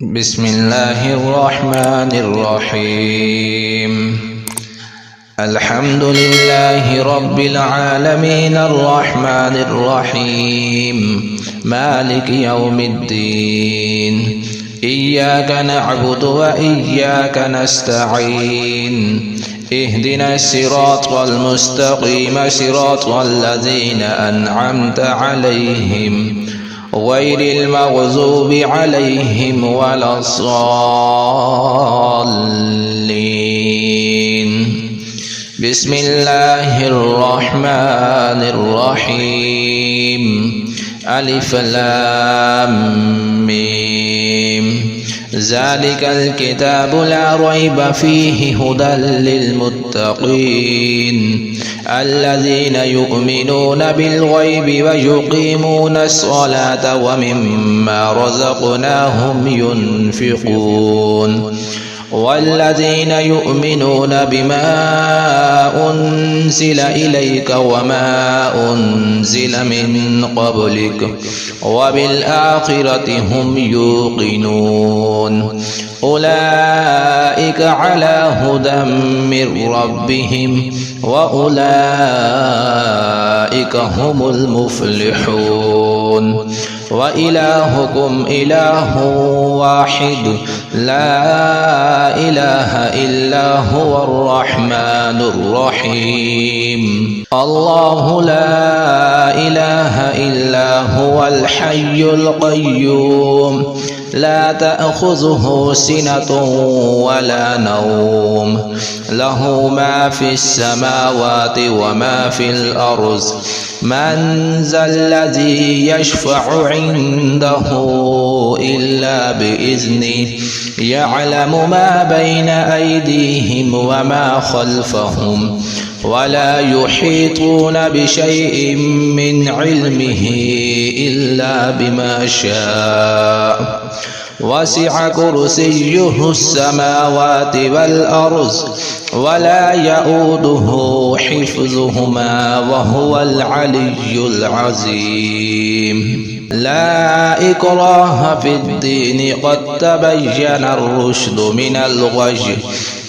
بسم الله الرحمن الرحيم. الحمد لله رب العالمين الرحمن الرحيم مالك يوم الدين. إياك نعبد وإياك نستعين. اهدنا الصراط المستقيم صراط الذين أنعمت عليهم غير المغضوب عليهم ولا الضالين. بسم الله الرحمن الرحيم. ألف لام ميم. ذلك الكتاب لا ريب فيه هدى للمتقين الذين يؤمنون بالغيب ويقيمون الصلاة ومما رزقناهم ينفقون والذين يؤمنون بما أنزل إليك وما أنزل من قبلك وبالآخرة هم يوقنون. أولئك على هدى من ربهم وأولئك هم المفلحون. وإلهكم إله واحد لا إله إلا هو الرحمن الرحيم. الله لا إله إلا هو الحي القيوم لا تأخذه سنة ولا نوم له ما في السماوات وما في الأرض. من ذا الذي يشفع عنده إلا بإذنه يعلم ما بين أيديهم وما خلفهم ولا يحيطون بشيء من علمه إلا بما شاء. وسع كرسيه السماوات والأرض ولا يؤوده حفظهما وهو العلي العظيم. لا إكراه في الدين قد تبين الرشد من الغي.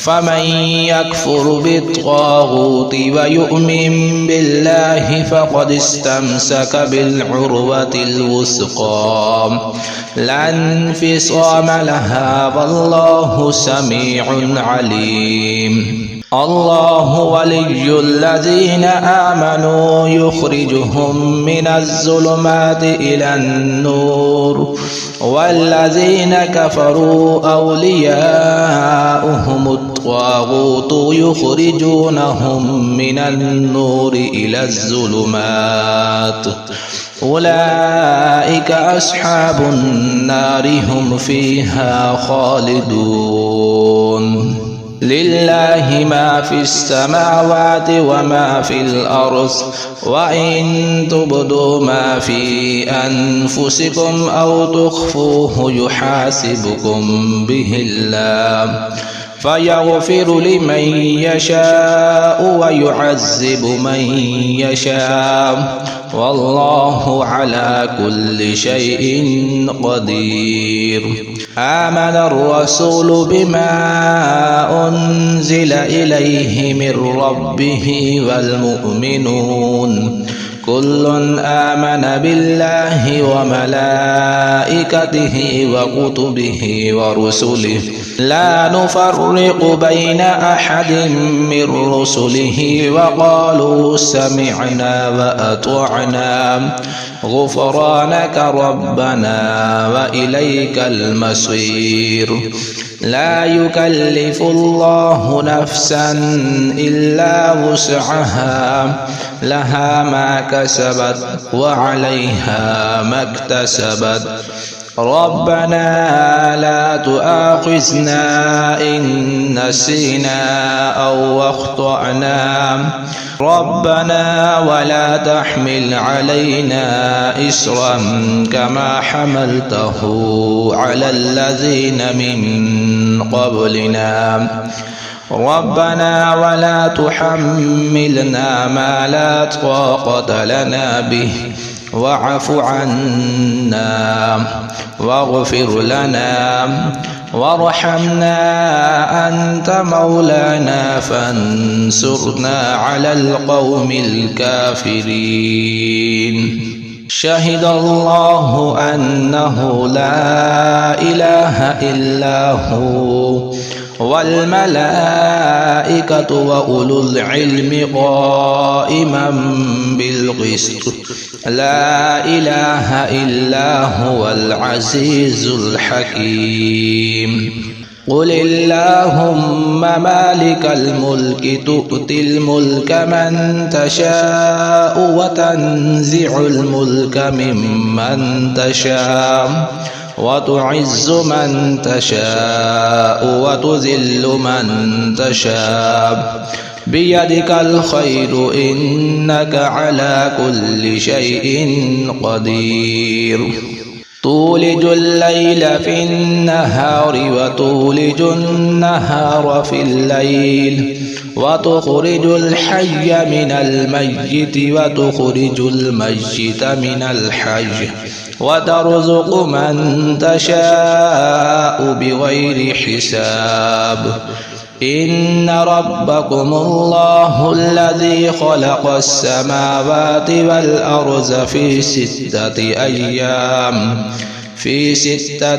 فمن يكفر بالطاغوت ويؤمن بالله فقد استمسك بالعروة الوثقى لا انفصام لها والله سميع عليم. الله ولي الذين آمنوا يخرجهم من الظلمات إلى النور والذين كفروا أولياؤهم الطاغوت يخرجونهم من النور إلى الظلمات. أولئك أصحاب النار هم فيها خالدون. لله ما في السماوات وما في الأرض وإن تبدوا ما في أنفسكم أو تخفوه يحاسبكم به الله فيغفر لمن يشاء ويعذب من يشاء والله على كل شيء قدير. آمن الرسول بما أنزل إليه من ربه والمؤمنون كل آمن بالله وملائكته وكتبه ورسله لا نفرق بين أحد من رسله وقالوا سمعنا وأطعنا غفرانك ربنا وإليك المصير. لا يكلف الله نفسا إلا وسعها لها ما كسبت وعليها ما اكتسبت. ربنا لا تؤاخذنا إن نسينا أو أخطأنا ربنا ولا تحمل علينا إصرا كما حملته على الذين من قبلنا ربنا ولا تحملنا ما لا طاقة لنا به واعف عنا واغفر لنا وارحمنا أنت مولانا فانصرنا على القوم الكافرين. شهد الله أنه لا إله إلا هو والملائكة وأولو العلم قائما بالقسط لا إله إلا هو العزيز الحكيم. قل اللهم مالك الملك تؤتي الملك من تشاء وتنزع الملك ممن تشاء وتعز من تشاء وتذل من تشاء بيدك الخير إنك على كل شيء قدير. تولج الليل في النهار وتولج النهار في الليل وتخرج الحي من الميت وتخرج الميت من الحي وترزق من تشاء بغير حساب. إن ربكم الله الذي خلق السماوات والأرض في 6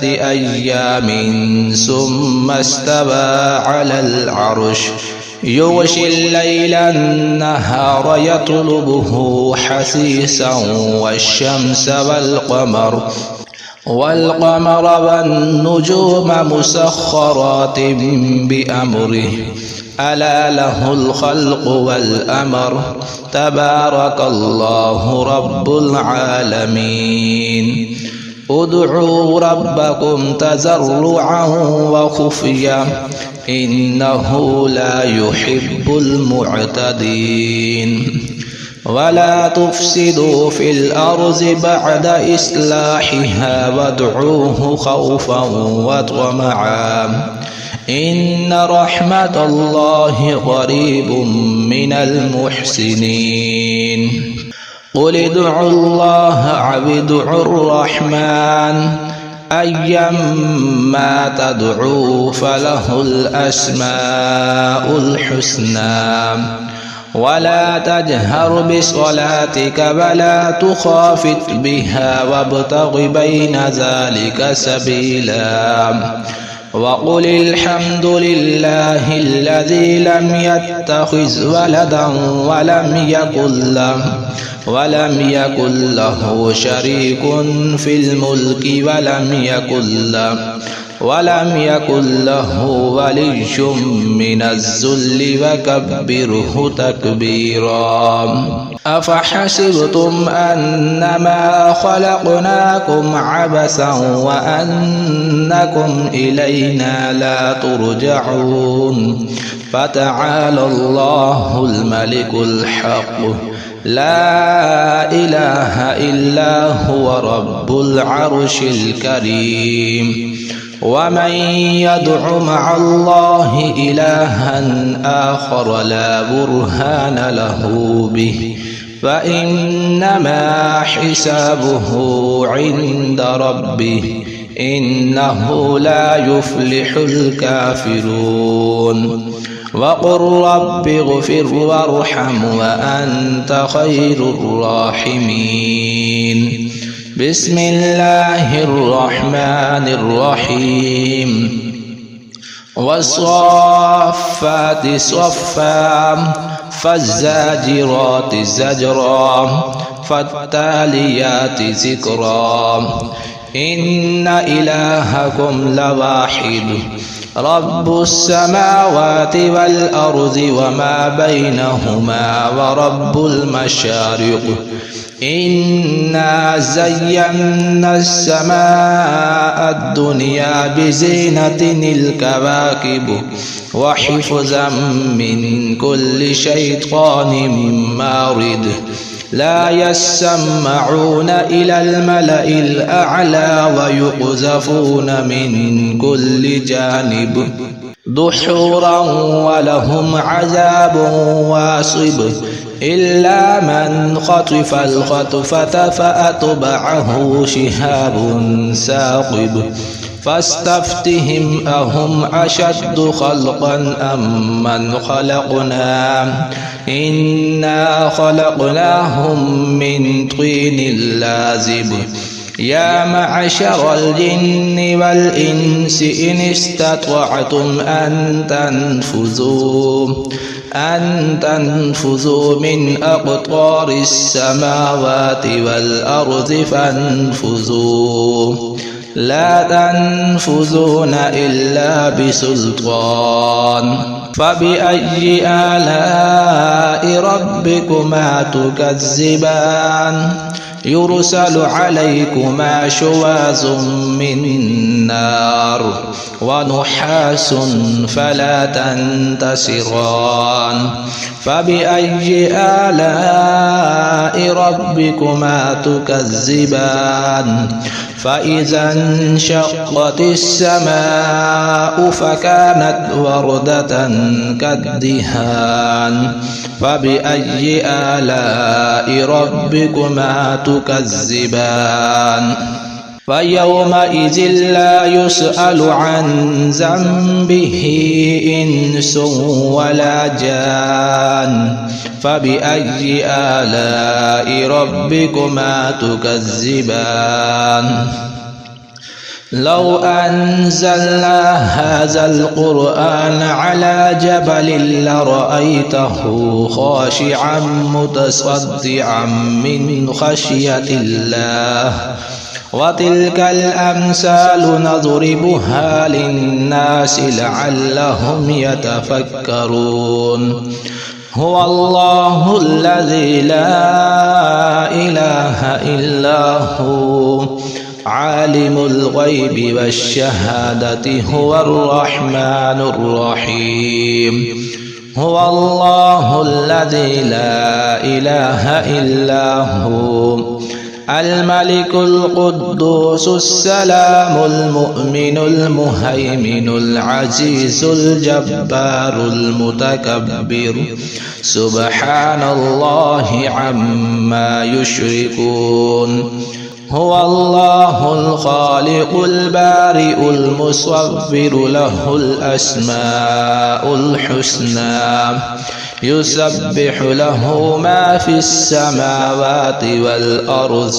أيام ثم استوى على العرش يغشي الليل النهار يطلبه حثيثا والشمس والقمر والنجوم مسخرات بأمره ألا له الخلق والأمر تبارك الله رب العالمين. ادعوا ربكم تضرعا وخفيا إنه لا يحب المعتدين. ولا تفسدوا في الأرض بعد إصلاحها وادعوه خوفا وطمعا إن رحمة الله قريب من المحسنين. قل ادعوا الله أو ادعوا الرحمن أيما تدعوا فله الأسماء الحسنى. ولا تجهر بصلاتك ولا تخافت بها وابتغ بين ذلك سبيلا. وقل الحمد لله الذي لم يتخذ ولدا ولم يكن له شريك في الملك ولم يكن له ولي من الذل وكبره تكبيرا. أفحسبتم أنما خلقناكم عبثا وأنكم إلينا لا ترجعون. فتعالى الله الملك الحق لا إله إلا هو رب العرش الكريم. ومن يدع مع الله إلها آخر لا برهان له به فإنما حسابه عند ربه إنه لا يفلح الكافرون. وقل رب اغفر وارحم وأنت خير الراحمين. بسم الله الرحمن الرحيم. والصافات صفا فالزاجرات زجرا فالتاليات ذكرا. إن إلهكم لواحد رب السماوات والأرض وما بينهما ورب المشارق. إنا زينا السماء الدنيا بزينة الكواكب وحفظا من كل شيطان مارد. لا يسمعون إلى الملأ الأعلى ويقذفون من كل جانب دحورا ولهم عذاب واصب. إلا من خطف الخطفة فأتبعه شهاب ثاقب فاستفتهم أهم أشد خلقا أم من خلقنا إنا خلقناهم من طين لازب يا معشر الجن والإنس إن استطعتم أن تنفذوا من أقطار السماوات والأرض فانفذوا لا تنفذون إلا بسلطان فبأي آلاء ربكما تكذبان يرسل عليكما شواظ من نار ونحاس فلا تنتصران فبأي آلاء ربكما تكذبان فإذا انشقت السماء فكانت وردة كالدهان فبأي آلاء ربكما تكذبان فيومئذ لا يسأل عن ذنبه إنس ولا جان فبأي آلاء ربكما تكذبان لو أنزلنا هذا القرآن على جبل لرأيته خاشعا متصدعا من خشية الله وتلك الأمثال نضربها للناس لعلهم يتفكرون هو الله الذي لا إله إلا هو عالم الغيب والشهادة هو الرحمن الرحيم هو الله الذي لا إله إلا هو الملك القدوس السلام المؤمن المهيمن العزيز الجبار المتكبر سبحان الله عما يشركون هو الله الخالق البارئ المصور له الأسماء الحسنى يسبح له ما في السماوات والأرض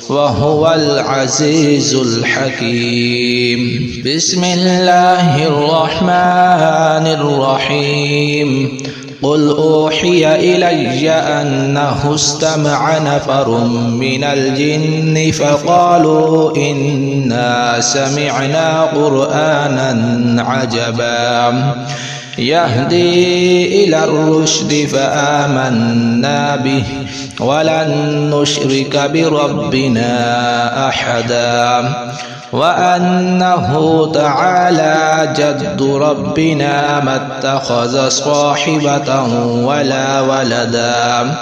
وهو العزيز الحكيم بسم الله الرحمن الرحيم قل أوحي إلي أنه استمع نفر من الجن فقالوا إنا سمعنا قرآنا عجبا يهدي إلى الرشد فآمنا به ولن نشرك بربنا أحدا وأنه تعالى جد ربنا ما اتخذ صاحبة ولا ولدا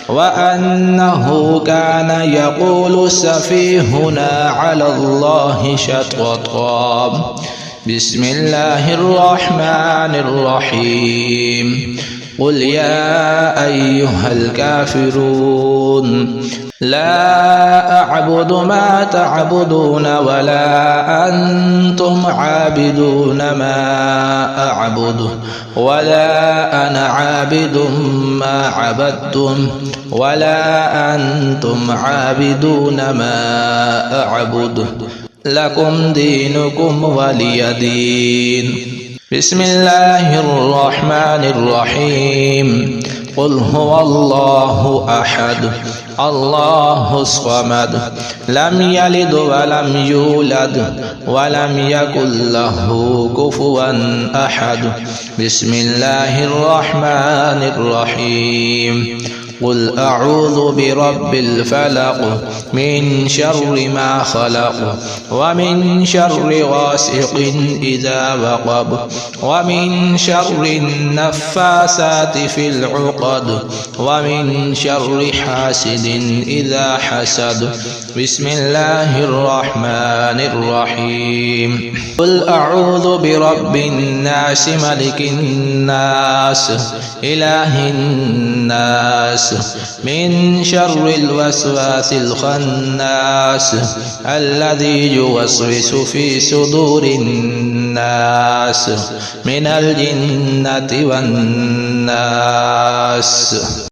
وأنه كان يقول سفيهنا على الله شططا بسم الله الرحمن الرحيم قل يا أيها الكافرون لا أعبد ما تعبدون ولا أنتم عابدون ما أعبد ولا أنا عابد ما عبدتم ولا أنتم عابدون ما أعبد لكم دينكم ولي دين بسم الله الرحمن الرحيم قل هو الله أحد الله الصمد لم يلد ولم يولد ولم يكن له كفوا أحد بسم الله الرحمن الرحيم قل أعوذ برب الفلق من شر ما خلق ومن شر غاسق إذا وقب ومن شر النفاثات في العقد ومن شر حاسد إذا حسد بسم الله الرحمن الرحيم قل أعوذ برب الناس ملك الناس إله الناس من شر الوسواس الخناس الذي يوسوس في صدور الناس من الجنة والناس.